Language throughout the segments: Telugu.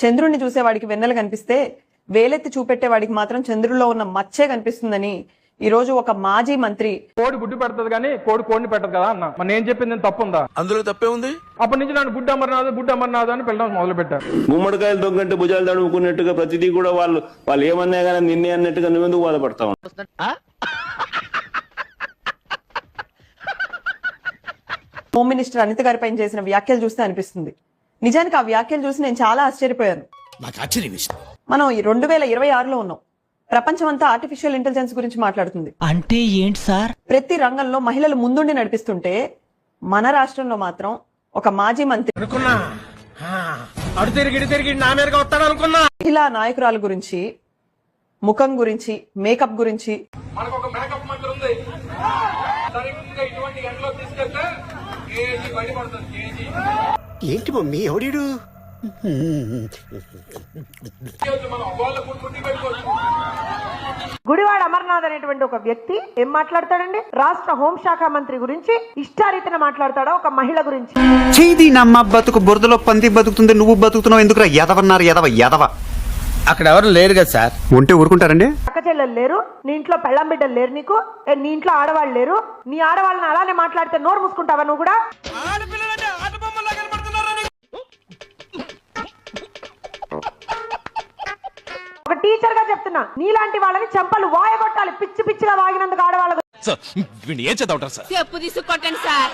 చంద్రుడిని చూసేవాడికి వెన్నెల కనిపిస్తే వేలెత్తి చూపెట్టేవాడికి మాత్రం చంద్రుడిలో ఉన్న మచ్చే కనిపిస్తుందని ఈ రోజు ఒక మాజీ మంత్రి కోడి గుడ్డు పెడతది కానీ కోడిని పెట్టదు కదా అన్న. మరి నేను చెప్పింది తప్పుందా? అందులో తప్పే ఉంది. అప్పటి నుంచి నన్ను బుడ్డ అమర్నాథ్ అని పిల్లలు మొదలు పెట్టారు. గుమ్మడికాయలు దొంగంటే భుజాలు తడుముకున్నట్టుగా ప్రతిదీ కూడా వాళ్ళు ఏమన్నా కానీ నిన్నే అన్నట్టుగా నువ్వెందుకు బాధపడతా ఉంటావు? హోమ్ మినిస్టర్ అనిత గారి పైన చేసిన వ్యాఖ్యలు చూస్తే అనిపిస్తుంది. నిజానికి ఆ వ్యాఖ్యలు చూసి నేను చాలా ఆశ్చర్యపోయాను. మనం 2026లో ఉన్నాం. ప్రపంచమంతా ఆర్టిఫిషియల్ ఇంటెలిజెన్స్ గురించి మాట్లాడుతుంది. అంటే ఏంటి సార్? ప్రతి రంగంలో మహిళలు ముందుండి నడిపిస్తుంటే మన రాష్ట్రంలో మాత్రం ఒక మాజీ మంత్రి మహిళా నాయకురాల గురించి, ముఖం గురించి, మేకప్ గురించి ఏంటి మమ్మీ ఎవడీడు? గుడివాడ అమర్నాథ్ అనేటువంటి ఒక వ్యక్తి ఏం మాట్లాడతాడండి? రాష్ట్ర హోంశాఖ మంత్రి గురించి ఇష్టారీతిన మాట్లాడతాడా ఒక మహిళ గురించి? చేది నమ్మ బతుకు బురదలో పంది బతుకుతుంది, నువ్వు బతుకుతున్నావు ఎందుకురా? ఎదవన్నారు ఎదవ. అక్కడ ఎవరు లేరు కదా సార్. ఉంటే ఊరుకుంటారండి? అక్క చెల్లెలు లేరు, నీ ఇంట్లో పెళ్ళం బిడ్డలు లేరు, నీకు నీ ఇంట్లో ఆడవాళ్ళు లేరు, నీ ఆడవాళ్ళని అలానే మాట్లాడితే నోరు మూసుకుంటావా నువ్వు కూడా? ఒక టీచర్ గా చెప్తున్నా, నీలాంటి వాళ్ళని చెంపలు వాయగొట్టాలి, పిచ్చి పిచ్చిగా వాగినందుకు ఆడవాళ్ళకు. చెప్పు తీసుకొట్టండి సార్.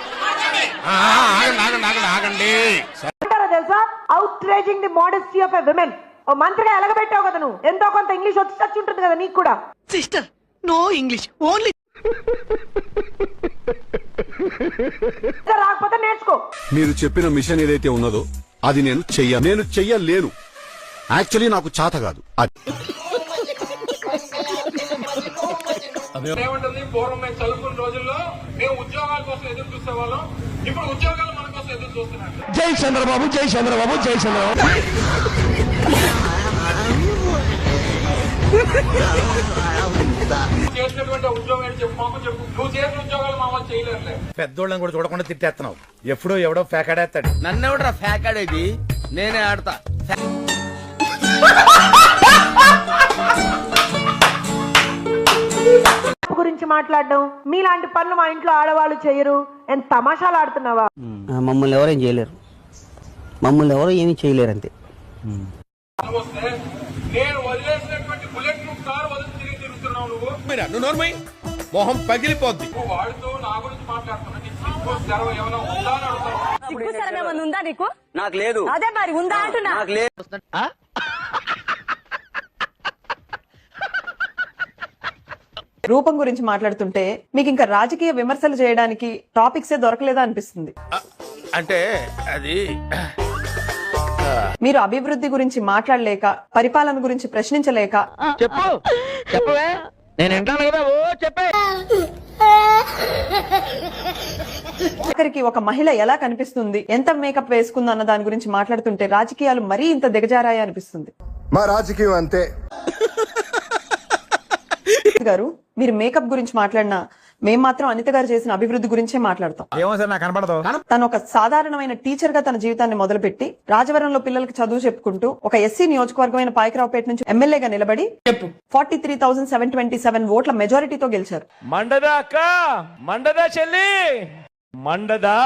అంటారా తెలుసా? Outraging the modesty of a women. ఓ మంత్రిగా ఎలగబెట్టావు కదా నువ్వు, ఎంతో కొంత ఇంగ్లీష్ వచ్చి ఉంటుంది కదా నీకు కూడా. సిస్టర్, నో ఇంగ్లీష్, ఓన్లీ రాకపోతే నేర్చుకో. మీరు చెప్పిన మిషన్ ఏదైతే ఉన్నదో అది నేను చెయ్యలేను. యాక్చువల్లీ నాకు చేత కాదు. పూర్వం మేము చదువుకున్న రోజుల్లో మేము ఉద్యోగాల కోసం ఎదురు చూసేవాళ్ళం, ఇప్పుడు ఉద్యోగాలు మన కోసం ఎదురు చూస్తున్నాం. జై చంద్రబాబు, జై చంద్రబాబు, జై చంద్రబాబు. చేసినటువంటి ఉద్యోగం చెప్పు, మాకు చెప్పు. నువ్వు చేసిన ఉద్యోగాలు మా వాళ్ళు చేయలేరులే. పెద్దోళ్ళని కూడా చూడకుండా తిట్టేస్తున్నావు. ఎప్పుడో ఎవడో ఫేకాడేస్తాడు. నన్ను ఎవడరా ఫేకాడేది? నేనే ఆడతా. గురించి మాట్లాడడం, మీలాంటి పనులు మా ఇంట్లో ఆడవాళ్ళు చేయరు. ఎంత తమాషాలు ఆడుతున్నావా? మమ్మల్ని ఎవరేం చేయలేరు, మమ్మల్ని ఎవరు ఏమీ చేయలేరు అంతే. నేను వదిలేసినటువంటి బుల్లెట్ ప్రూఫ్ కారు వదిలి తిరుగుతున్నావు నువ్వు. నోర్మై మొహం పగిలిపోద్ది. నువ్వు వాడుతూ నా గురించి మాట్లాడుతున్నా. సిగ్గు శరం ఏమన్నా ఉందా నీకు? నాకు లేదు. అదే మరి ఉందా అంటున్నా. నాకు లేదు. రూపం గురించి మాట్లాడుతుంటే మీకు ఇంకా రాజకీయ విమర్శలు చేయడానికి టాపిక్సే దొరకలేదా అనిపిస్తుంది. అంటే అది మీరు అభివృద్ధి గురించి మాట్లాడలేక, పరిపాలన గురించి ప్రశ్నించలేక, చెప్పవే నేను వింటాను కదా, ఓ చెప్పే. ఆఖరికి ఒక మహిళ ఎలా కనిపిస్తుంది, ఎంత మేకప్ వేసుకుంది అన్న దాని గురించి మాట్లాడుతుంటే రాజకీయాలు మరీ ఇంత దిగజారాయి అనిపిస్తుంది. మా రాజకీయం అంతే గారు, మీరు మేకప్ గురించి మాట్లాడినా మేం మాత్రం అనిత గారు చేసిన అభివృద్ధి గురించే మాట్లాడతాం. తను ఒక సాధారణమైన టీచర్ గా తన జీవితాన్ని మొదలుపెట్టి రాజవరంలో పిల్లలకి చదువు చెప్పుకుంటూ ఒక ఎస్సీ నియోజకవర్గమైన పాయకరావుపేట నుంచి ఎమ్మెల్యేగా నిలబడి 43,727 ఓట్ల మెజారిటీతో గెలిచారు. మండదా అక్క, మండదా చెల్లి, మండదా.